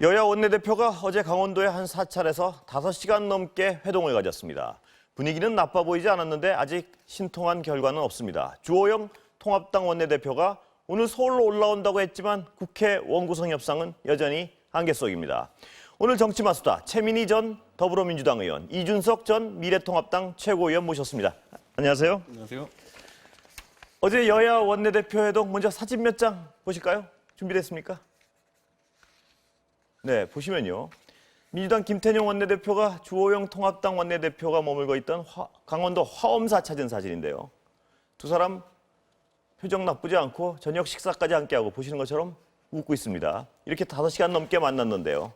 여야 원내대표가 어제 강원도의 한 사찰에서 5시간 넘게 회동을 가졌습니다. 분위기는 나빠 보이지 않았는데 아직 신통한 결과는 없습니다. 주호영 통합당 원내대표가 오늘 서울로 올라온다고 했지만 국회 원구성 협상은 여전히 한계 속입니다. 오늘 정치마수다 최민희 전 더불어민주당 의원, 이준석 전 미래통합당 최고위원 모셨습니다. 안녕하세요. 안녕하세요. 어제 여야 원내대표 회동 먼저 사진 몇 장 보실까요? 준비됐습니까? 네, 보시면요. 민주당 김태년 원내대표가 주호영 통합당 원내대표가 머물고 있던 강원도 화엄사 찾은 사진인데요. 두 사람 표정 나쁘지 않고 저녁 식사까지 함께하고 보시는 것처럼 웃고 있습니다. 이렇게 5시간 넘게 만났는데요.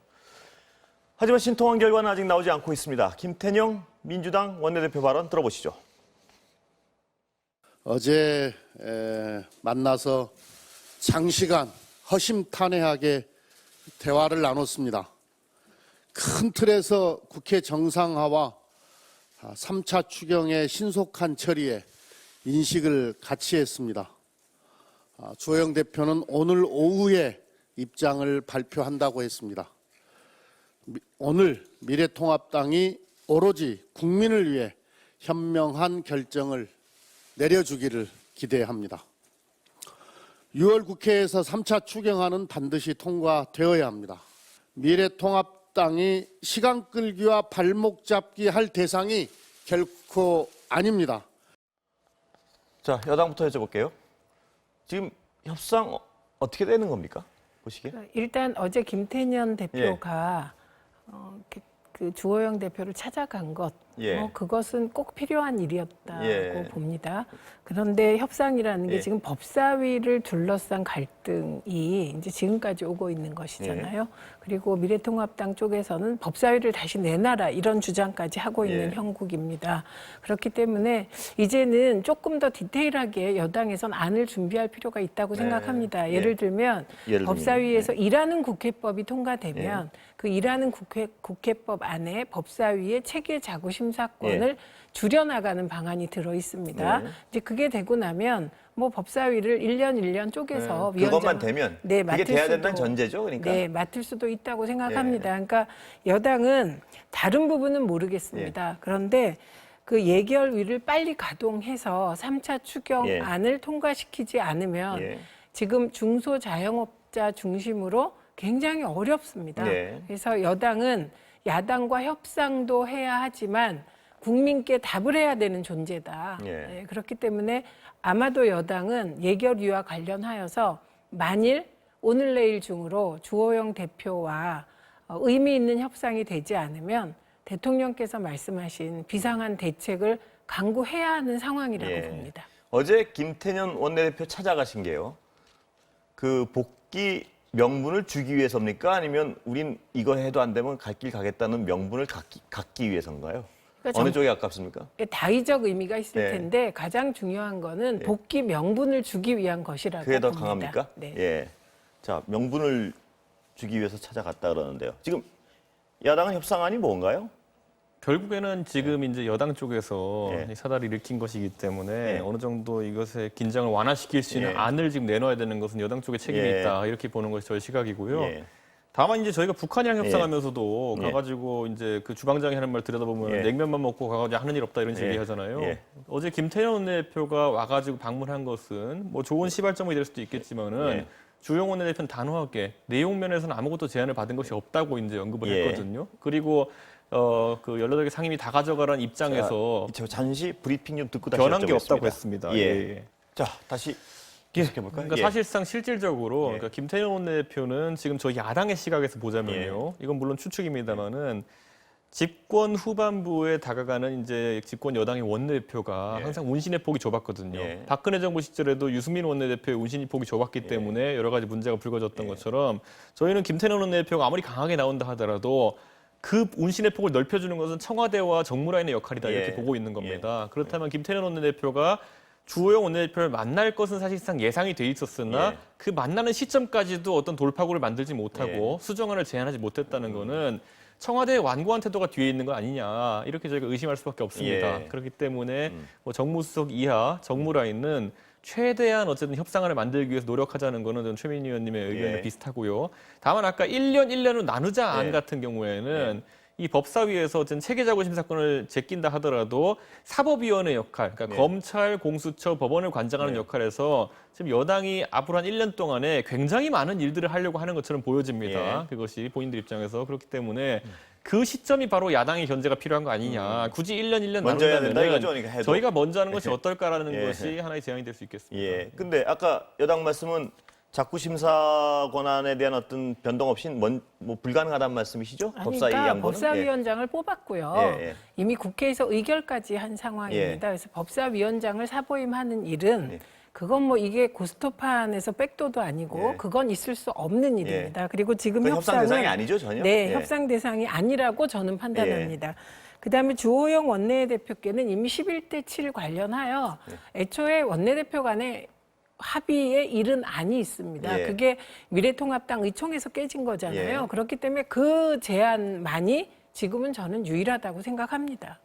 하지만 신통한 결과는 아직 나오지 않고 있습니다. 김태년 민주당 원내대표 발언 들어보시죠. 어제 만나서 장시간 허심탄회하게 대화를 나눴습니다. 큰 틀에서 국회 정상화와 3차 추경의 신속한 처리에 인식을 같이 했습니다. 주호영 대표는 오늘 오후에 입장을 발표한다고 했습니다. 오늘 미래통합당이 오로지 국민을 위해 현명한 결정을 내려주기를 기대합니다. 6월 국회에서 3차 추경안은 반드시 통과되어야 합니다. 미래통합당이 시간 끌기와 발목 잡기 할 대상이 결코 아닙니다. 자, 여당부터 여쭤볼게요. 지금 협상 어떻게 되는 겁니까? 보시기에. 일단 어제 김태년 대표가 그 주호영 대표를 찾아간 것, 그것은 꼭 필요한 일이었다고 봅니다. 그런데 협상이라는 게 지금 법사위를 둘러싼 갈등이 이제 지금까지 오고 있는 것이잖아요. 그리고 미래통합당 쪽에서는 법사위를 다시 내놔라 이런 주장까지 하고 있는 형국입니다. 그렇기 때문에 이제는 조금 더 디테일하게 여당에선 안을 준비할 필요가 있다고 생각합니다. 예를 들면 법사위에서 일하는 국회법이 통과되면 그 일하는 국회법 안에 법사위의 체계 자구 심사권을 줄여나가는 방안이 들어 있습니다. 이제 그게 되고 나면 뭐 법사위를 1년 쪼개서 그것만 되면 그게 돼야 된다는 전제죠, 그러니까. 네, 맡을 수도 있다고 생각합니다. 그러니까 여당은 다른 부분은 모르겠습니다. 그런데 그 예결위를 빨리 가동해서 3차 추경안을 통과시키지 않으면 지금 중소자영업자 중심으로 굉장히 어렵습니다. 그래서 여당은 야당과 협상도 해야 하지만 국민께 답을 해야 되는 존재다. 그렇기 때문에 아마도 여당은 예결위와 관련하여서 만일 오늘 내일 중으로 주호영 대표와 의미 있는 협상이 되지 않으면 대통령께서 말씀하신 비상한 대책을 강구해야 하는 상황이라고 봅니다. 어제 김태년 원내대표 찾아가신 게요. 그 복귀 명분을 주기 위해서입니까? 아니면 우린 이거 해도 안 되면 갈 길 가겠다는 명분을 갖기 위해서인가요? 그러니까 어느 쪽에 가깝습니까? 다의적 의미가 있을 텐데 가장 중요한 거는 복귀 명분을 주기 위한 것이라고 그게 더 봅니다. 강합니까? 예. 자, 명분을 주기 위해서 찾아갔다 그러는데요. 지금 야당은 협상안이 뭔가요? 결국에는 지금 이제 여당 쪽에서 사달을 일으킨 것이기 때문에 어느 정도 이것의 긴장을 완화시킬 수 있는 안을 지금 내놔야 되는 것은 여당 쪽에 책임이 있다 이렇게 보는 것이 저희 시각이고요. 다만 이제 저희가 북한이랑 협상하면서도 가가지고 이제 그 주방장이 하는 말 들여다보면 냉면만 먹고 가가지고 하는 일 없다 이런 얘기 하잖아요. 어제 김태년 원내대표가 와가지고 방문한 것은 뭐 좋은 시발점이 될 수도 있겠지만은 주호영 원내대표는 단호하게 내용 면에서는 아무것도 제안을 받은 것이 없다고 이제 언급을 했거든요. 그리고 그 18개 상임위 다 가져가라는 입장에서 저 잠시 브리핑 좀 듣고 다시 변한 게 없다고 여쭤보겠습니다. 했습니다. 자, 다시 계속해볼까요? 그러니까 사실상 실질적으로 그러니까 김태년 원내대표는 지금 저희 야당의 시각에서 보자면요. 이건 물론 추측입니다만은 집권 후반부에 다가가는 이제 집권 여당의 원내대표가 항상 운신의 폭이 좁았거든요. 박근혜 정부 시절에도 유승민 원내대표의 운신의 폭이 좁았기 때문에 여러 가지 문제가 불거졌던 것처럼 저희는 김태년 원내대표가 아무리 강하게 나온다 하더라도 그 운신의 폭을 넓혀주는 것은 청와대와 정무라인의 역할이다 이렇게 보고 있는 겁니다. 그렇다면 김태년 원내대표가 주호영 원내대표를 만날 것은 사실상 예상이 돼 있었으나 그 만나는 시점까지도 어떤 돌파구를 만들지 못하고 수정안을 제안하지 못했다는 거는 청와대의 완고한 태도가 뒤에 있는 거 아니냐 이렇게 저희가 의심할 수밖에 없습니다. 그렇기 때문에 뭐 정무수석 이하 정무라인은 최대한 어쨌든 협상안을 만들기 위해서 노력하자는 거는 저는 최민희 의원님의 의견과 예. 비슷하고요. 다만 아까 1년으로 나누자 안 예. 같은 경우에는 이 법사위에서 어쨌든 체계자구 심사권을 제낀다 하더라도 사법위원회 역할, 그러니까 네. 검찰, 공수처, 법원을 관장하는 네. 역할에서 지금 여당이 앞으로 한 1년 동안에 굉장히 많은 일들을 하려고 하는 것처럼 보여집니다. 예. 그것이 본인들 입장에서 그렇기 때문에 그 시점이 바로 야당의 견제가 필요한 거 아니냐. 굳이 1년 먼저 해야 된다 나눈다면 이거죠, 그러니까 해도. 저희가 먼저 하는 것이 어떨까라는 예. 것이 하나의 제안이 될 수 있겠습니다. 예. 근데 아까 여당 말씀은 자꾸 심사 권한에 대한 어떤 변동 없이 뭐 불가능하다는 말씀이시죠? 법사위 그러니까 양보는? 법사위원장을 뽑았고요. 예, 예. 이미 국회에서 의결까지 한 상황입니다. 그래서 법사위원장을 사보임하는 일은 예. 그건 뭐 이게 고스톱판에서 백도도 아니고 예. 그건 있을 수 없는 일입니다. 그리고 지금 그 협상 협상은 대상이 아니죠, 전혀? 네, 예. 협상 대상이 아니라고 저는 판단합니다. 그다음에 주호영 원내대표께는 이미 11대 7 관련하여 애초에 원내대표 간에 합의의 일은 아니 있습니다. 예. 그게 미래통합당 의총에서 깨진 거잖아요. 예. 그렇기 때문에 그 제안만이 지금은 저는 유일하다고 생각합니다.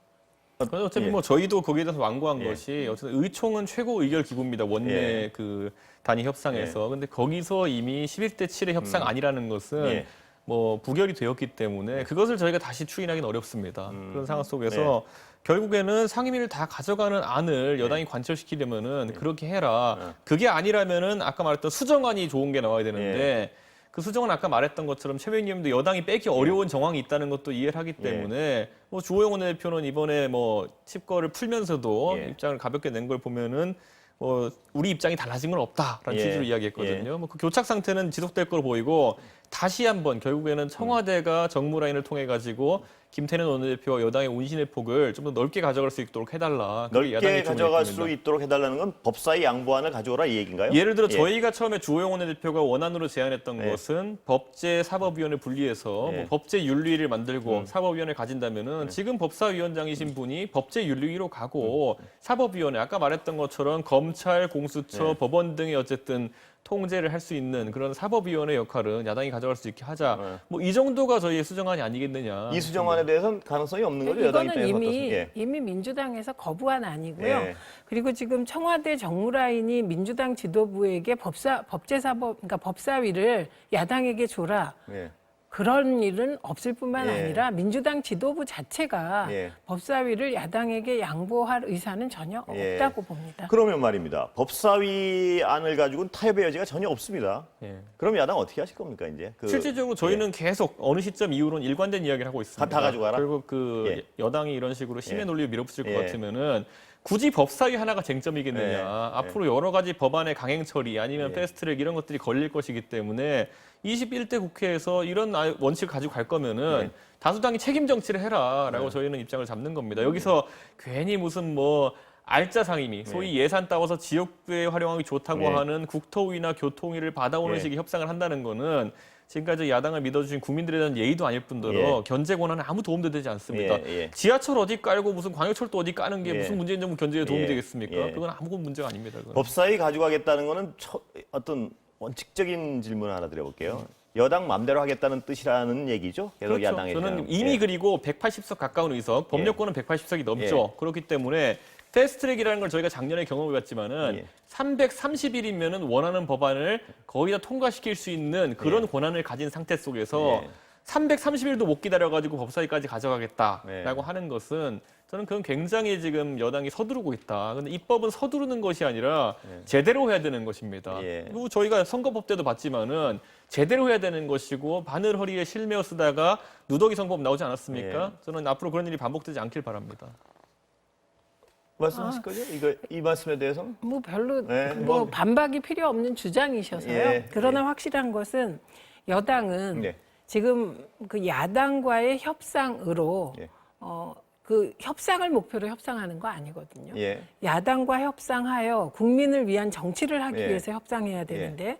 어차피 예. 뭐 저희도 거기에 대해서 완고한 예. 것이 어쨌든 의총은 최고 의결 기구입니다. 원내 예. 그 단위 협상에서. 근데 거기서 이미 11대 7의 협상 아니라는 것은 예. 뭐 부결이 되었기 때문에 그것을 저희가 다시 추인하기는 어렵습니다. 그런 상황 속에서 결국에는 상임위를 다 가져가는 안을 여당이 관철시키려면은 그렇게 해라. 그게 아니라면은 아까 말했던 수정안이 좋은 게 나와야 되는데 그 수정은 아까 말했던 것처럼 최민희 의원도 여당이 빼기 어려운 정황이 있다는 것도 이해를 하기 때문에 뭐 주호영 원내대표는 이번에 뭐 칩거를 풀면서도 입장을 가볍게 낸 걸 보면은 뭐 우리 입장이 달라진 건 없다라는 취지로 이야기했거든요. 뭐 그 교착 상태는 지속될 걸로 보이고 다시 한번 결국에는 청와대가 정무 라인을 통해 가지고 김태년 원내대표와 여당의 운신의 폭을 좀 더 넓게 가져갈 수 있도록 해달라. 그게 넓게 야당의 가져갈 주문입니다. 수 있도록 해달라는 건 법사위 양보안을 가져오라 이 얘기인가요? 예를 들어 저희가 처음에 주호영 원내대표가 원안으로 제안했던 것은 법제 사법위원회 분리해서 뭐 법제 윤리위를 만들고 사법위원회 가진다면은 지금 법사위원장이신 분이 법제 윤리위로 가고 사법위원회 아까 말했던 것처럼 검찰, 공수처, 법원 등의 어쨌든 통제를 할 수 있는 그런 사법위원회 역할은 야당이 가져갈 수 있게 하자. 뭐 이 정도가 저희의 수정안이 아니겠느냐. 이 수정안에 대해서는 가능성이 없는 거죠? 여당 이거는 입장에서 이미 민주당에서 거부한 아니고요. 예. 그리고 지금 청와대 정무라인이 민주당 지도부에게 법제사법, 그러니까 법사위를 야당에게 줘라. 예. 그런 일은 없을 뿐만 예. 아니라 민주당 지도부 자체가 예. 법사위를 야당에게 양보할 의사는 전혀 예. 없다고 봅니다. 그러면 말입니다. 법사위 안을 가지고는 타협의 여지가 전혀 없습니다. 예. 그럼 야당 어떻게 하실 겁니까 이제? 실질적으로 저희는 계속 어느 시점 이후로는 일관된 이야기를 하고 있습니다. 다 가져가라? 결국 그 예. 여당이 이런 식으로 힘의 논리를 밀어붙일 것 예. 같으면은 굳이 법사위 하나가 쟁점이겠느냐. 예. 앞으로 여러 가지 법안의 강행 처리 아니면 패스트트랙 이런 것들이 걸릴 것이기 때문에 21대 국회에서 이런 원칙을 가지고 갈 거면은 다수당이 책임 정치를 해라라고 저희는 입장을 잡는 겁니다. 여기서 괜히 무슨 뭐 알짜 상임위, 소위 예산 따와서 지역구에 활용하기 좋다고 하는 국토위나 교통위를 받아오는 식의 협상을 한다는 거는 지금까지 야당을 믿어주신 국민들에 대한 예의도 아닐 뿐더러 견제 권한에 아무 도움도 되지 않습니다. 지하철 어디 깔고 무슨 광역철도 어디 까는 게 무슨 문재인 정부 견제에 도움이 되겠습니까? 그건 아무것도 문제가 아닙니다. 그건. 법사위 가져가겠다는 거는 어떤 원칙적인 질문을 하나 드려볼게요. 여당 마음대로 하겠다는 뜻이라는 얘기죠? 계속 그렇죠. 야당에 저는 이미 그리고 180석 가까운 의석, 법률권은 180석이 넘죠. 그렇기 때문에 패스트트랙이라는 걸 저희가 작년에 경험해봤지만은 330일이면은 원하는 법안을 거의 다 통과시킬 수 있는 그런 권한을 가진 상태 속에서 330일도 못 기다려가지고 법사위까지 가져가겠다라고 하는 것은 저는 그건 굉장히 지금 여당이 서두르고 있다. 근데 입법은 서두르는 것이 아니라 제대로 해야 되는 것입니다. 그리고 저희가 선거법 때도 봤지만은 제대로 해야 되는 것이고 바늘 허리에 실메어 쓰다가 누더기 선거법 나오지 않았습니까? 저는 앞으로 그런 일이 반복되지 않길 바랍니다. 말씀하실 거죠? 이 말씀에 대해서는? 뭐 별로 뭐 반박이 필요 없는 주장이셔서요. 그러나 확실한 것은 여당은 지금 그 야당과의 협상으로 그 협상을 목표로 협상하는 거 아니거든요. 야당과 협상하여 국민을 위한 정치를 하기 위해서 협상해야 되는데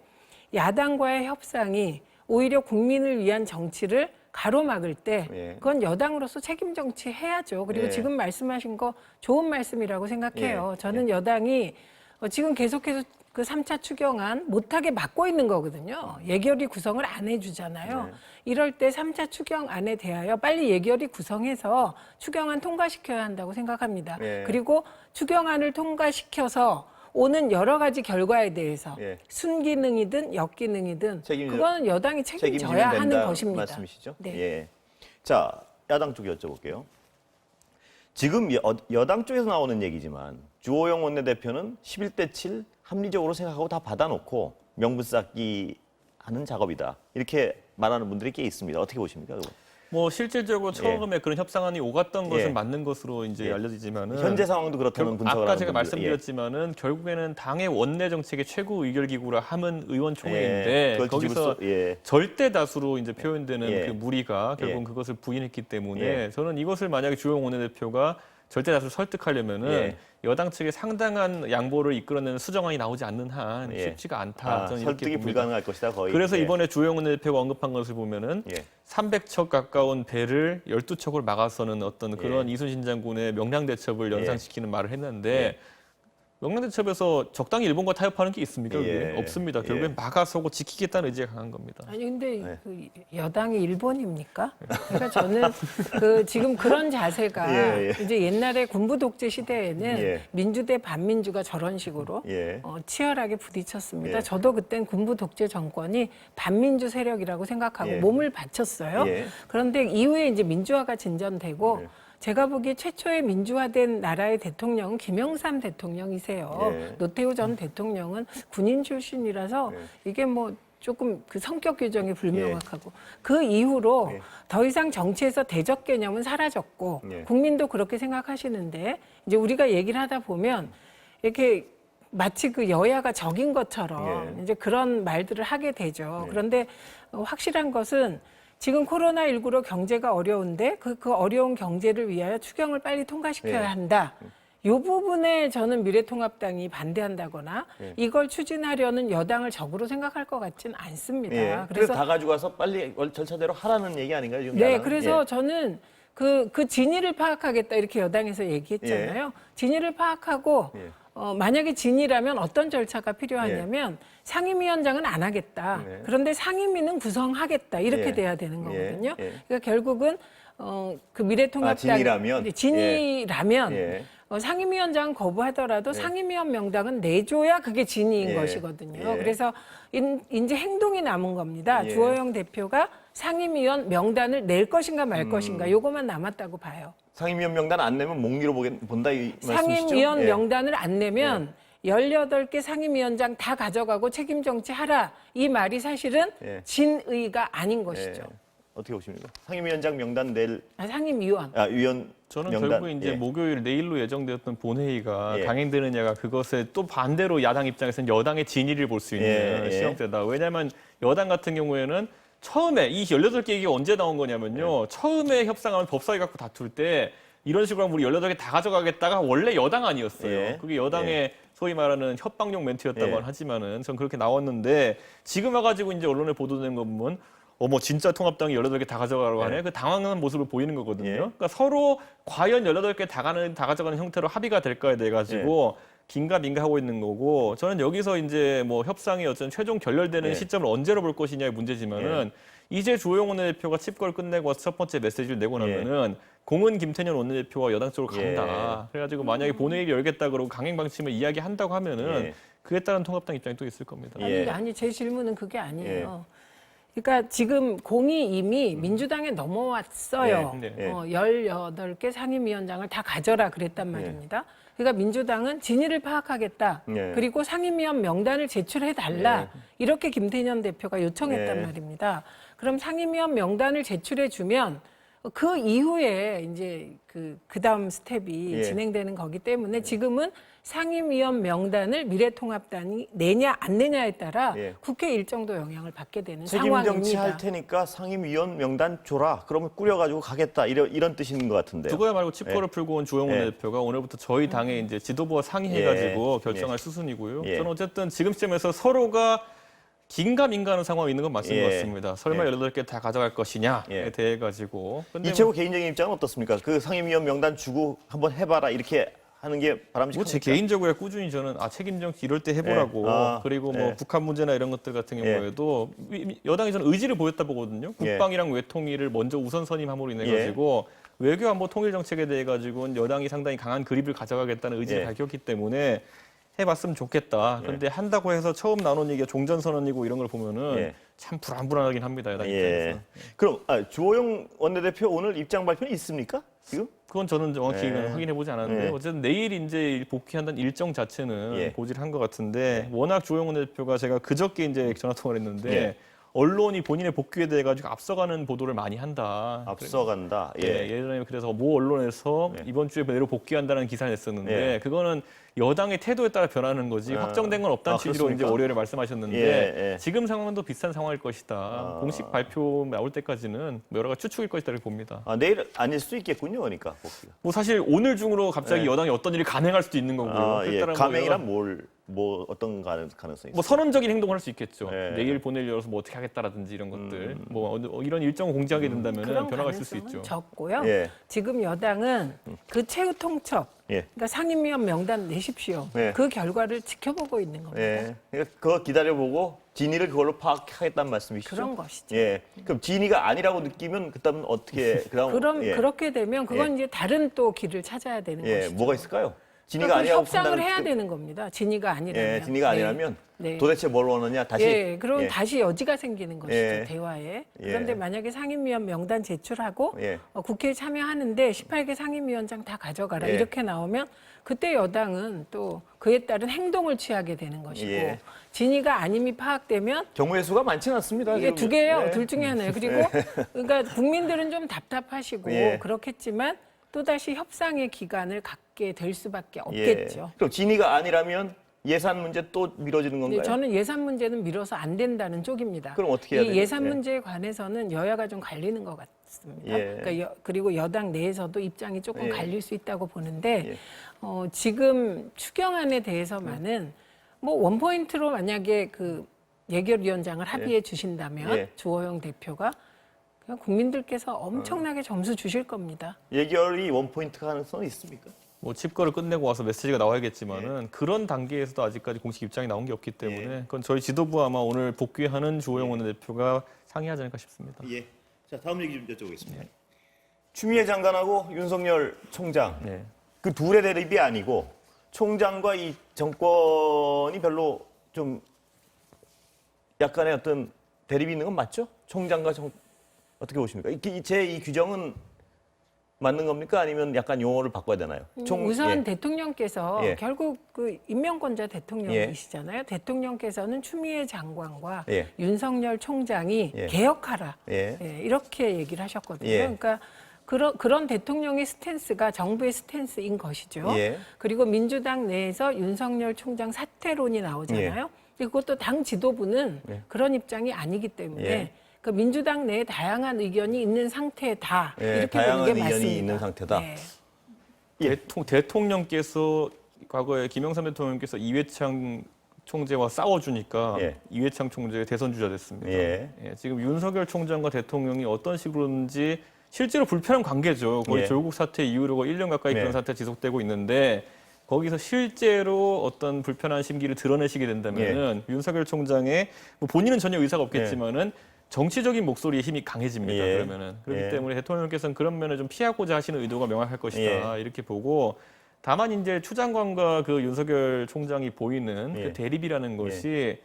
야당과의 협상이 오히려 국민을 위한 정치를 가로막을 때 그건 여당으로서 책임 정치 해야죠. 그리고 지금 말씀하신 거 좋은 말씀이라고 생각해요. 저는 여당이 지금 계속해서 그 3차 추경안 못하게 막고 있는 거거든요. 예결위 구성을 안 해주잖아요. 이럴 때 3차 추경안에 대하여 빨리 예결위 구성해서 추경안 통과시켜야 한다고 생각합니다. 그리고 추경안을 통과시켜서 오는 여러 가지 결과에 대해서 예. 순기능이든 역기능이든 책임져- 그거는 여당이 책임져야 책임지면 하는 된다 것입니다. 말씀이시죠? 네. 예. 자, 야당 쪽 여쭤볼게요. 지금 여당 쪽에서 나오는 얘기지만 주호영 원내대표는 11대 7 합리적으로 생각하고 다 받아놓고 명분 쌓기 하는 작업이다. 이렇게 말하는 분들이 꽤 있습니다. 어떻게 보십니까? 그거? 뭐 실질적으로 처음에 그런 협상안이 오갔던 예. 것은 맞는 것으로 이제 예. 알려지지만은 현재 상황도 그렇다는 분석을 아까 하는 제가 분들. 말씀드렸지만은 결국에는 당의 원내 정책의 최고 의결 기구라 함은 예. 의원총회인데 그걸 뒤집을 거기서 예. 절대 다수로 이제 표현되는 예. 그 무리가 결국 예. 은 그것을 부인했기 때문에 예. 저는 이것을 만약에 주호영 원내대표가 절대 다수를 설득하려면은 예. 여당 측에 상당한 양보를 이끌어내는 수정안이 나오지 않는 한 예. 쉽지가 않다. 저는 이렇게 설득이 봅니다. 불가능할 것이다 거의. 그래서 예. 이번에 주호영 원내대표가 언급한 것을 보면은 예. 300척 가까운 배를 12척을 막아서는 어떤 그런 이순신 장군의 명량대첩을 연상시키는 말을 했는데 명량대첩에서 적당히 일본과 타협하는 게 있습니까? 그게? 예. 없습니다. 결국엔 막아서고 지키겠다는 의지가 강한 겁니다. 아니 근데 네. 그 여당이 일본입니까? 그러니까 저는 그 지금 그런 자세가 예, 예. 이제 옛날에 군부 독재 시대에는 예. 민주 대 반민주가 저런 식으로 예. 치열하게 부딪혔습니다. 예. 저도 그땐 군부 독재 정권이 반민주 세력이라고 생각하고 예. 몸을 바쳤어요. 예. 그런데 이후에 이제 민주화가 진전되고 예. 제가 보기에 최초의 민주화된 나라의 대통령은 김영삼 대통령이세요. 예. 노태우 전 대통령은 군인 출신이라서 이게 뭐 조금 그 성격 규정이 불명확하고 그 이후로 예. 더 이상 정치에서 대적 개념은 사라졌고 예. 국민도 그렇게 생각하시는데 이제 우리가 얘기를 하다 보면 이렇게 마치 그 여야가 적인 것처럼 예. 이제 그런 말들을 하게 되죠. 그런데 확실한 것은 지금 코로나19로 경제가 어려운데 그 어려운 경제를 위하여 추경을 빨리 통과시켜야 예. 한다. 이 부분에 저는 미래통합당이 반대한다거나 이걸 추진하려는 여당을 적으로 생각할 것 같지는 않습니다. 예. 그래서 다 가지고 와서 빨리 절차대로 하라는 얘기 아닌가요? 지금 네, 야당은? 그래서 예. 저는 그 진위를 파악하겠다 이렇게 여당에서 얘기했잖아요. 진위를 파악하고 만약에 진위라면 어떤 절차가 필요하냐면 상임위원장은 안 하겠다. 네. 그런데 상임위는 구성하겠다. 이렇게 예. 돼야 되는 거거든요. 예. 그러니까 결국은 그 미래통합당 진위라면? 진위라면 예. 상임위원장 거부하더라도 상임위원 명단은 내줘야 그게 진위인 예. 것이거든요. 예. 그래서 이제 행동이 남은 겁니다. 예. 주호영 대표가 상임위원 명단을 낼 것인가 말 것인가 요것만 남았다고 봐요. 상임위원 명단 안 내면 목리로 본다 이 말씀이시죠? 상임위원 예. 명단을 안 내면 18개 상임위원장 다 가져가고 책임 정치하라. 이 말이 사실은 예. 진의가 아닌 것이죠. 예. 어떻게 보십니까? 상임위원장 명단 낼 상임위원. 위원 저는 명단. 결국 이제 예. 목요일 내일로 예정되었던 본회의가 예. 강행되느냐가 그것에 또 반대로 야당 입장에서는 여당의 진위를 볼 수 있는 예. 시험대다. 왜냐하면 여당 같은 경우에는 처음에 이 18개 얘기가 언제 나온 거냐면요. 처음에 협상하면 법사위 갖고 다툴 때 이런 식으로 하면 우리 18개 다 가져가겠다가 원래 여당 아니었어요. 예. 그게 여당의 소위 말하는 협박용 멘트였다고 예. 하지만은 전 그렇게 나왔는데 지금 와가지고 이제 언론에 보도된 거 보면 어머 진짜 통합당이 18개 다 가져가라고 하네. 그 당황한 모습을 보이는 거거든요. 예. 그러니까 서로 과연 18개 다 가져가는 형태로 합의가 될까에 대해 가지고 긴가민가 하고 있는 거고 저는 여기서 이제 뭐 협상이 어떤 최종 결렬되는 예. 시점을 언제로 볼 것이냐의 문제지만은 이제 주호영 원내대표가 칩걸 끝내고 와서 첫 번째 메시지를 내고 나면은 공은 김태년 원내대표와 여당 쪽으로 간다. 그래가지고 만약에 본회의를 열겠다 그러고 강행 방침을 이야기한다고 하면은 예. 그에 따른 통합당 입장이 또 있을 겁니다. 예. 아니 제 질문은 그게 아니에요. 그러니까 지금 공이 이미 민주당에 넘어왔어요. 네. 18개 상임위원장을 다 가져라 그랬단 말입니다. 그러니까 민주당은 진위를 파악하겠다. 예. 그리고 상임위원 명단을 제출해달라. 이렇게 김태년 대표가 요청했단 예. 말입니다. 그럼 상임위원 명단을 제출해주면 그 이후에 이제 그 다음 스텝이 예. 진행되는 거기 때문에 지금은 상임위원 명단을 미래통합당이 내냐 안 내냐에 따라 예. 국회 일정도 영향을 받게 되는 책임 상황입니다. 정치할 테니까 상임위원 명단 줘라. 그러면 꾸려가지고 가겠다. 이런 뜻인 것 같은데요. 그거야 말고 칩거를 풀고 온 주호영 원내대표가 오늘부터 저희 당의 이제 지도부와 상의해가지고 결정할 수순이고요. 예. 저는 어쨌든 지금 시점에서 서로가 긴가민가하는 상황이 있는 건 맞는 것 같습니다. 설마 18개 다 가져갈 것이냐에 대해 가지고. 근데 이채호 개인적인 입장은 어떻습니까? 그 상임위원 명단 주고 한번 해봐라 이렇게 하는 게 뭐 바람직합니까? 제 개인적으로 꾸준히 저는 책임 정치 이럴 때 해보라고 그리고 뭐 북한 문제나 이런 것들 같은 경우에도 여당이 저는 의지를 보였다 보거든요. 국방이랑 외통일을 먼저 우선 선임함으로 인해 가지고 외교 안보 통일 정책에 대해 가지고는 여당이 상당히 강한 그립을 가져가겠다는 의지를 밝혔기 때문에 해봤으면 좋겠다. 그런데 한다고 해서 처음 나눈 얘기가 종전선언이고 이런 걸 보면은 예. 참 불안불안하긴 합니다. 여당 예. 입장에서. 그럼 주호영 원내대표 오늘 입장 발표는 있습니까? 지금? 그건 저는 정확히 예. 확인해 보지 않았는데 예. 어쨌든 내일 이제 복귀한다는 일정 자체는 예. 고지를 한 것 같은데 워낙 주호영 원내대표가 제가 그저께 이제 전화 통화를 했는데 예. 언론이 본인의 복귀에 대해 가지고 앞서가는 보도를 많이 한다. 앞서간다. 예. 예. 예전에 그래서 모 언론에서 예. 이번 주에 내로 복귀한다는 기사를 냈었는데 예. 그거는 여당의 태도에 따라 변하는 거지 확정된 건 없다는 취지로 이제 그렇습니까? 월요일에 말씀하셨는데 예, 예. 지금 상황도 비슷한 상황일 것이다. 공식 발표 나올 때까지는 여러 가지 추측일 것이다 이렇게 봅니다. 내일 아닐 수도 있겠군요, 그러니까 복귀가. 뭐 사실 오늘 중으로 갑자기 예. 여당이 어떤 일이 가능할 수도 있는 거고요. 예. 따라 감행이란 뭐 어떤 가능성이 뭐 선언적인 행동을 할 수 있겠죠. 예. 내일 보낼 열어서 뭐 어떻게 하겠다라든지 이런 것들. 뭐 이런 일정을 공지하게 된다면 그런 변화가 있을 수 가능성은 있죠. 적고요. 예. 지금 여당은 그 최후 통첩, 예. 그러니까 상임위원 명단 내십시오. 예. 그 결과를 지켜보고 있는 겁니다. 예. 그러니까 그거 기다려보고 진위를 그걸로 파악하겠다는 말씀이시죠? 그런 것이죠. 예. 그럼 진위가 아니라고 느끼면 그다음 어떻게 그럼 예. 그렇게 되면 그건 예. 이제 다른 또 길을 찾아야 되는 예. 것이죠. 뭐가 있을까요? 진위가 그러니까 아니라고 협상을 판단을- 해야 되는 겁니다. 진위가 아니라면. 예. 진위가 아니라면 네. 도대체 뭘 원하냐 다시. 예, 그럼 예. 다시 여지가 생기는 것이죠, 예. 대화에. 예. 그런데 만약에 상임위원 명단 제출하고 예. 국회에 참여하는데 18개 상임위원장 다 가져가라 예. 이렇게 나오면 그때 여당은 또 그에 따른 행동을 취하게 되는 것이고 예. 진위가 아님이 파악되면 경우의 수가 많지는 않습니다. 이게 지금. 두 개예요. 예. 둘 중에 하나예요. 그리고 그러니까 국민들은 좀 답답하시고 예. 그렇겠지만 또다시 협상의 기간을 갖게 될 수밖에 예. 없겠죠. 그럼 진위가 아니라면 예산 문제 또 미뤄지는 건가요? 네, 저는 예산 문제는 미뤄서 안 된다는 쪽입니다. 그럼 어떻게 해야 이 되죠? 예산 예. 문제에 관해서는 여야가 좀 갈리는 것 같습니다. 예. 그러니까 그리고 여당 내에서도 입장이 조금 예. 갈릴 수 있다고 보는데 예. 지금 추경안에 대해서만은 뭐 원포인트로 만약에 그 예결위원장을 합의해 주신다면 예. 주호영 대표가 그냥 국민들께서 엄청나게 점수 주실 겁니다. 예결이 원포인트 가능성은 있습니까? 뭐 집거를 끝내고 와서 메시지가 나와야겠지만은 그런 단계에서도 아직까지 공식 입장이 나온 게 없기 때문에 그건 저희 지도부 아마 오늘 복귀하는 주호영 원내대표가 상의하지 않을까 싶습니다. 예. 자, 다음 얘기 좀 여쭤보겠습니다. 추미애 장관하고 윤석열 총장 네. 그 둘의 대립이 아니고 총장과 이 정권이 별로 좀 약간의 어떤 대립이 있는 건 맞죠? 총장과 어떻게 보십니까? 이 규정은 맞는 겁니까? 아니면 약간 용어를 바꿔야 되나요? 우선 예. 대통령께서 예. 결국 그 임명권자 대통령이시잖아요. 대통령께서는 추미애 장관과 예. 윤석열 총장이 예. 개혁하라 예. 이렇게 얘기를 하셨거든요. 예. 그러니까 그런 대통령의 스탠스가 정부의 스탠스인 것이죠. 예. 그리고 민주당 내에서 윤석열 총장 사퇴론이 나오잖아요. 근데 그것도 당 지도부는 예. 그런 입장이 아니기 때문에 예. 그 민주당 내에 다양한 의견이 있는 상태다. 예, 이렇게 다양한 보는 게 의견이 맞습니다. 있는 상태다. 네. 대통령께서 과거에 김영삼 대통령께서 이회창 총재와 싸워주니까 예. 이회창 총재의 대선 주자 됐습니다. 예. 지금 윤석열 총장과 대통령이 어떤 식으로든지 실제로 불편한 관계죠. 거의 예. 조국 사태 이후로 1년 가까이 네. 그런 사태가 지속되고 있는데 거기서 실제로 어떤 불편한 심기를 드러내시게 된다면은 윤석열 총장의 뭐 본인은 전혀 의사가 없겠지만은 정치적인 목소리의 힘이 강해집니다. 예. 그러면은 그렇기 예. 때문에 대통령께서는 그런 면을 좀 피하고자 하시는 의도가 명확할 것이다 이렇게 보고 다만 이제 추 장관과 그 윤석열 총장이 보이는 예. 그 대립이라는 것이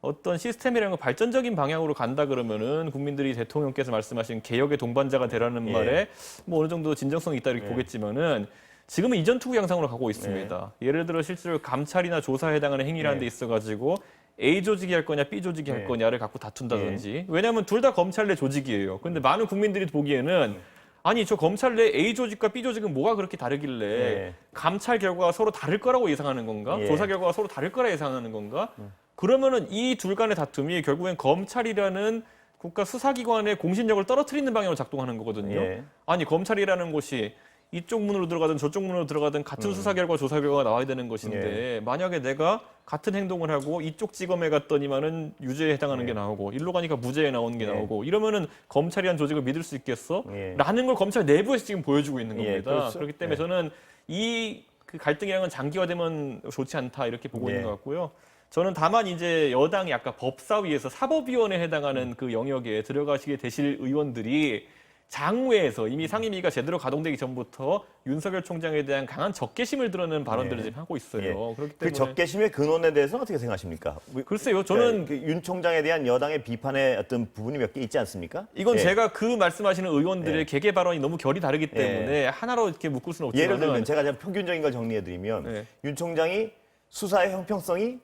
어떤 시스템이라는 거 발전적인 방향으로 간다 그러면은 국민들이 대통령께서 말씀하신 개혁의 동반자가 되라는 예. 말에 뭐 어느 정도 진정성이 있다 이렇게 보겠지만은 지금은 이전 투구 양상으로 가고 있습니다. 예를 들어 실제로 감찰이나 조사에 해당하는 행위라는 데 있어가지고 A 조직이 할 거냐 B 조직이 할 거냐를 갖고 다툰다든지 왜냐하면 둘 다 검찰 내 조직이에요. 근데 많은 국민들이 보기에는 아니 저 검찰 내 A 조직과 B 조직은 뭐가 그렇게 다르길래 예. 감찰 결과가 서로 다를 거라고 예상하는 건가? 예. 조사 결과가 서로 다를 거라 예상하는 건가? 그러면은 이 둘 간의 다툼이 결국엔 검찰이라는 국가 수사기관의 공신력을 떨어뜨리는 방향으로 작동하는 거거든요. 예. 아니 검찰이라는 곳이 이쪽 문으로 들어가든 저쪽 문으로 들어가든 같은 수사 결과 조사 결과가 나와야 되는 것인데 만약에 내가 같은 행동을 하고 이쪽 지검에 갔더니만은 유죄에 해당하는 게 나오고 일로 가니까 무죄에 나오는 게 나오고 이러면은 검찰이란 조직을 믿을 수 있겠어? 라는 걸 검찰 내부에서 지금 보여주고 있는 겁니다. 그렇죠. 그렇기 때문에 저는 이 그 갈등이라는 건 장기화되면 좋지 않다 이렇게 보고 있는 것 같고요. 저는 다만 이제 여당이 아까 법사위에서 사법위원회에 해당하는 그 영역에 들어가시게 되실 의원들이 장외에서 이미 상임위가 제대로 가동되기 전부터 윤석열 총장에 대한 강한 적개심을 드러내는 발언들을 지금 하고 있어요. 예. 그렇기 그 때문에 적개심의 근원에 대해서는 어떻게 생각하십니까? 글쎄요, 저는 그 윤 총장에 대한 여당의 비판의 어떤 부분이 몇 개 있지 않습니까? 이건 예. 제가 그 말씀하시는 의원들의 예. 개개 발언이 너무 결이 다르기 때문에 하나로 이렇게 묶을 수는 없지만 예를 들면 제가 평균적인 걸 정리해드리면 예. 윤 총장이 수사의 형평성이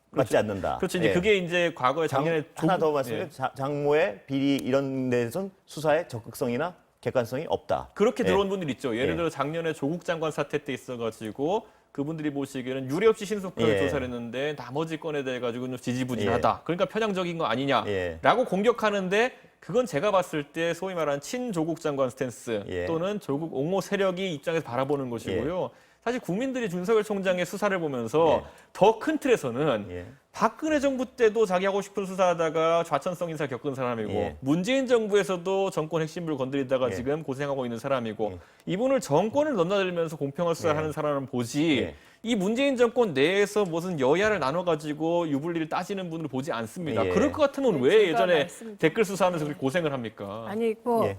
맞지 않는다. 그렇죠. 이제 예. 그게 이제 과거에 작년에 하나 더 말씀드리면 장모의 비리 이런 데선 수사의 적극성이나 객관성이 없다. 그렇게 예. 들어온 분들이 있죠. 예를 예. 들어 작년에 조국 장관 사태 때 있어가지고 그분들이 보시기에는 유례 없이 신속하게 예. 조사를 했는데 나머지 건에 대해 가지고 좀 지지부진하다. 그러니까 편향적인 거 예. 아니냐라고 공격하는데 그건 제가 봤을 때 소위 말하는 친조국 장관 스탠스 예. 또는 조국 옹호 세력이 입장에서 바라보는 것이고요. 사실 국민들이 윤석열 총장의 수사를 보면서 더 큰 틀에서는 예. 박근혜 정부 때도 자기 하고 싶은 수사하다가 좌천성 인사 겪은 사람이고 예. 문재인 정부에서도 정권 핵심을 건드리다가 예. 지금 고생하고 있는 사람이고 이분을 정권을 넘나들면서 공평한 수사하는 사람은 보지 예. 이 문재인 정권 내에서 무슨 여야를 나눠가지고 유불리를 따지는 분을 보지 않습니다. 예. 그럴 것 같으면 네, 왜 제가 예전에 말씀드린- 댓글 수사하면서 그렇게 고생을 합니까? 아니 뭐 예.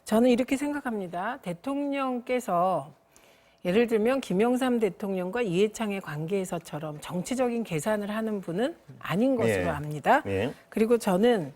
저는 이렇게 생각합니다. 대통령께서 예를 들면 김영삼 대통령과 이해창의 관계에서처럼 정치적인 계산을 하는 분은 아닌 것으로 예. 압니다. 예. 그리고 저는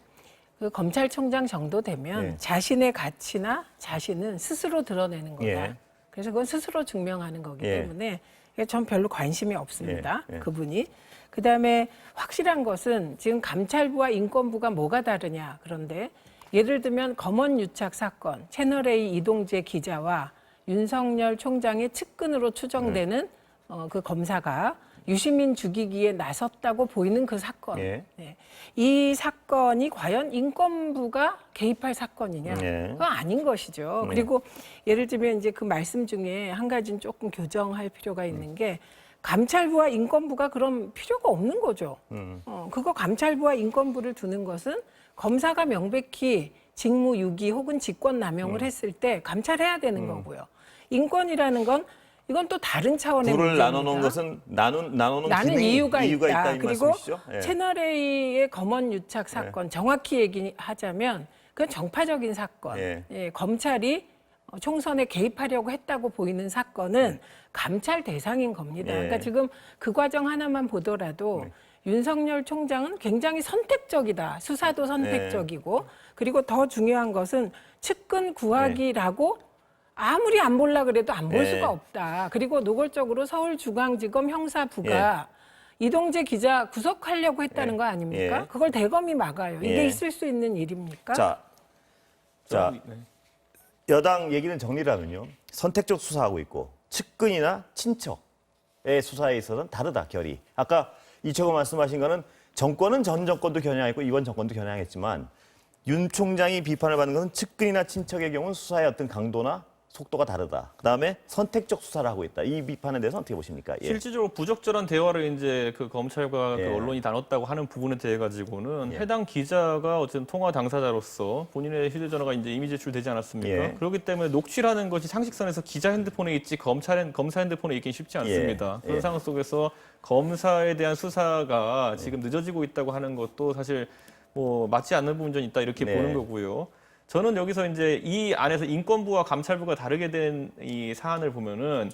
그 검찰총장 정도 되면 예. 자신의 가치나 자신은 스스로 드러내는 거다. 예. 그래서 그건 스스로 증명하는 거기 예. 때문에 전 별로 관심이 없습니다. 예. 예. 그분이. 그다음에 확실한 것은 지금 감찰부와 인권부가 뭐가 다르냐. 그런데 예를 들면 검언유착 사건, 채널A 이동재 기자와 윤석열 총장의 측근으로 추정되는 그 검사가 유시민 죽이기에 나섰다고 보이는 그 사건. 예. 네. 이 사건이 과연 인권부가 개입할 사건이냐? 예. 그건 아닌 것이죠. 그리고 예를 들면 이제 그 말씀 중에 한 가지는 조금 교정할 필요가 있는 게 감찰부와 인권부가 그럼 필요가 없는 거죠. 그거 감찰부와 인권부를 두는 것은 검사가 명백히 직무유기 혹은 직권남용을 했을 때 감찰해야 되는 거고요. 인권이라는 건 이건 또 다른 차원의 둘을 문제입니다. 나눠놓은 것은 나누는 나는 기능이, 이유가 있다. 이 그리고 말씀이시죠? 예. 채널A의 검언유착 사건 정확히 얘기하자면 그건 정파적인 사건. 예. 예, 검찰이 총선에 개입하려고 했다고 보이는 사건은 감찰 대상인 겁니다. 예. 그러니까 지금 그 과정 하나만 보더라도 윤석열 총장은 굉장히 선택적이다. 수사도 선택적이고 그리고 더 중요한 것은 측근 구하기라고 아무리 안 보려 그래도 안 볼 네. 수가 없다. 그리고 노골적으로 서울중앙지검 형사부가 이동재 기자 구속하려고 했다는 거 아닙니까? 예. 그걸 대검이 막아요. 이게 예. 있을 수 있는 일입니까? 자, 네. 여당 얘기는 정리를 하면요. 선택적 수사하고 있고 측근이나 친척의 수사에 있어서는 다르다, 결이. 아까 이철구 말씀하신 거는 정권은 전 정권도 겨냥했고 이번 정권도 겨냥했지만 윤 총장이 비판을 받는 것은 측근이나 친척의 경우는 수사의 어떤 강도나 속도가 다르다. 그다음에 선택적 수사를 하고 있다. 이 비판에 대해서 어떻게 보십니까? 예. 실질적으로 부적절한 대화를 이제 그 검찰과 예. 그 언론이 나눴다고 하는 부분에 대해 가지고는 예. 해당 기자가 어쨌든 통화 당사자로서 본인의 휴대전화가 이제 이미 제출되지 않았습니까? 예. 그렇기 때문에 녹취라는 것이 상식선에서 기자 핸드폰에 있지 검사 핸드폰에 있긴 쉽지 않습니다. 예. 그런 예. 상황 속에서 검사에 대한 수사가 지금 늦어지고 있다고 하는 것도 사실 뭐 맞지 않는 부분이 좀 있다 이렇게 네. 보는 거고요. 저는 여기서 이제 이 안에서 인권부와 감찰부가 다르게 된 이 사안을 보면은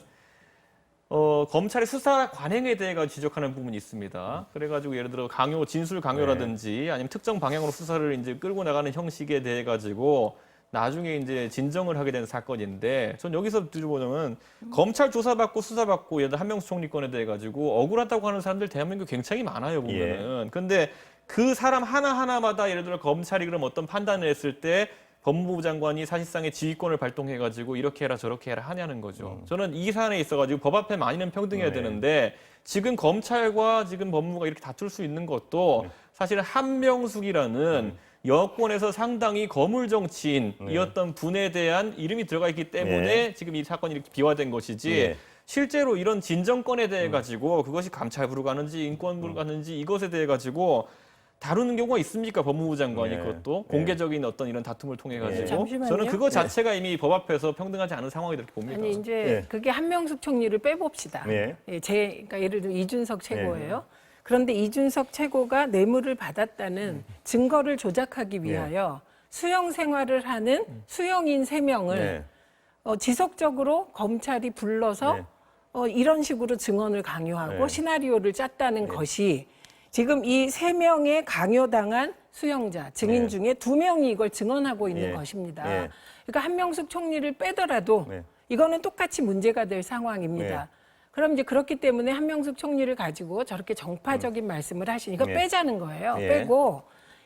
검찰의 수사 관행에 대해 지적하는 부분이 있습니다. 그래가지고 예를 들어 진술 강요라든지 아니면 특정 방향으로 수사를 이제 끌고 나가는 형식에 대해 가지고 나중에 이제 진정을 하게 된 사건인데 전 여기서 들어보자면 검찰 조사받고 수사받고 예를 들어 한명수 총리 건에 대해 가지고 억울하다고 하는 사람들 대한민국에 굉장히 많아요 보면은. 근데 그 사람 하나하나마다 예를 들어 검찰이 그럼 어떤 판단을 했을 때 법무부 장관이 사실상의 지휘권을 발동해가지고 이렇게 해라 저렇게 해라 하냐는 거죠. 저는 이 사안에 있어가지고 법 앞에 많이는 평등해야 되는데 지금 검찰과 지금 법무부가 이렇게 다툴 수 있는 것도 사실은 한명숙이라는 여권에서 상당히 거물 정치인이었던 분에 대한 이름이 들어가 있기 때문에 지금 이 사건이 이렇게 비화된 것이지 실제로 이런 진정권에 대해 가지고 그것이 감찰부로 가는지 인권부로 가는지 이것에 대해 가지고 다루는 경우가 있습니까? 법무부 장관이 그것도 공개적인 어떤 이런 다툼을 통해 가지고 잠시만요. 저는 그거 자체가 이미 법 앞에서 평등하지 않은 상황이다 이렇게 봅니다. 아니 이제 그게 한명숙 총리를 빼봅시다. 예. 예, 그러니까 예를 들어 이준석 최고예요. 그런데 이준석 최고가 뇌물을 받았다는 증거를 조작하기 위하여 수용 생활을 하는 수용인 3명을 네. 지속적으로 검찰이 불러서 네. 이런 식으로 증언을 강요하고 네. 시나리오를 짰다는 것이 지금 이 3명의 강요당한 수용자, 증인 네. 중에 2명이 이걸 증언하고 있는 예. 것입니다. 예. 그러니까 한명숙 총리를 빼더라도 네. 이거는 똑같이 문제가 될 상황입니다. 네. 그럼 이제 그렇기 때문에 한명숙 총리를 가지고 저렇게 정파적인 말씀을 하시니까 예. 빼자는 거예요. 예. 빼고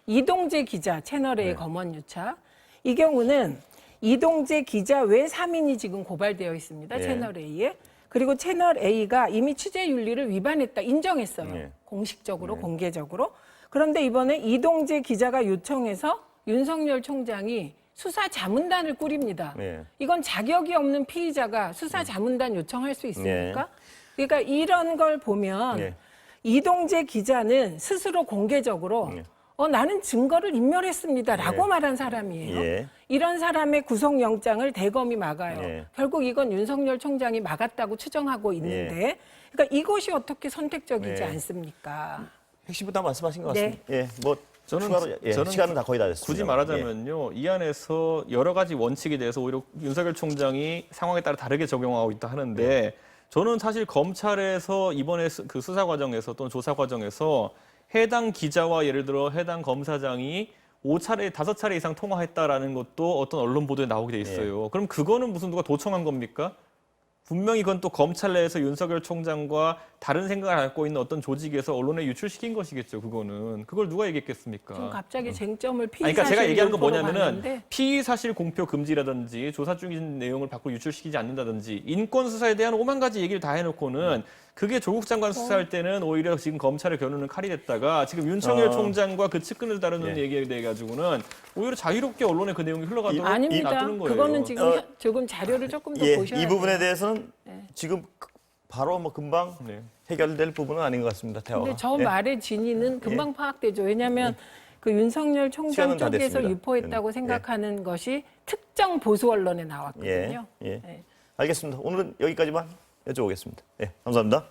이동재 기자, 채널A 네. 검언유착. 이 경우는 이동재 기자 외 3인이 지금 고발되어 있습니다. 예. 채널A에. 그리고 채널A가 이미 취재윤리를 위반했다 인정했어요. 예. 공식적으로, 공개적으로. 그런데 이번에 이동재 기자가 요청해서 윤석열 총장이 수사 자문단을 꾸립니다. 네. 이건 자격이 없는 피의자가 수사 자문단 요청할 수 있습니까? 그러니까 이런 걸 보면 네. 이동재 기자는 스스로 공개적으로 네. 나는 증거를 인멸했습니다라고 네. 말한 사람이에요. 예. 이런 사람의 구속영장을 대검이 막아요. 예. 결국 이건 윤석열 총장이 막았다고 추정하고 있는데 그러니까 이것이 어떻게 선택적이지 예. 않습니까? 핵심부터 다 말씀하신 것 네. 같습니다. 예, 뭐 추가로 저는 시간은 다 거의 다 됐습니다. 굳이 말하자면요, 이 안에서 여러 가지 원칙에 대해서 오히려 윤석열 총장이 상황에 따라 다르게 적용하고 있다 하는데 저는 사실 검찰에서 이번에 그 수사 과정에서 또는 조사 과정에서 해당 기자와 예를 들어 해당 검사장이 5차례, 5차례 이상 통화했다라는 것도 어떤 언론 보도에 나오게 돼 있어요. 그럼 그거는 무슨 누가 도청한 겁니까? 분명히 그건 또 검찰 내에서 윤석열 총장과 다른 생각을 갖고 있는 어떤 조직에서 언론에 유출시킨 것이겠죠. 그거는. 그걸 누가 얘기했겠습니까? 지금 갑자기 쟁점을 피의 아니, 그러니까 제가 사실 얘기하는 건 유포로 뭐냐면은 봤는데 피의 사실 공표 금지라든지 조사 중인 내용을 밖으로 유출시키지 않는다든지 인권 수사에 대한 오만 가지 얘기를 다 해놓고는 그게 조국 장관 수사할 때는 오히려 지금 검찰의 겨누는 칼이 됐다가 지금 윤석열 총장과 그 측근을 다루는 얘기에 대해 가지고는 오히려 자유롭게 언론에 그 내용이 흘러가도록 아닙니다. 놔두는 거예요. 그거는 지금 조금 자료를 조금 더 예, 보셔야 이 부분에 돼요. 대해서는 네. 지금 바로 뭐 금방 네. 해결될 부분은 아닌 것 같습니다. 대화가. 근데 저 예. 말의 진위는 금방 파악되죠. 왜냐하면 그 윤석열 총장 시간은 다 쪽에서 됐습니다. 유포했다고 예. 생각하는 것이 특정 보수 언론에 예, 나왔거든요. 예. 네. 알겠습니다. 오늘은 여기까지만 여쭤보겠습니다. 예, 감사합니다.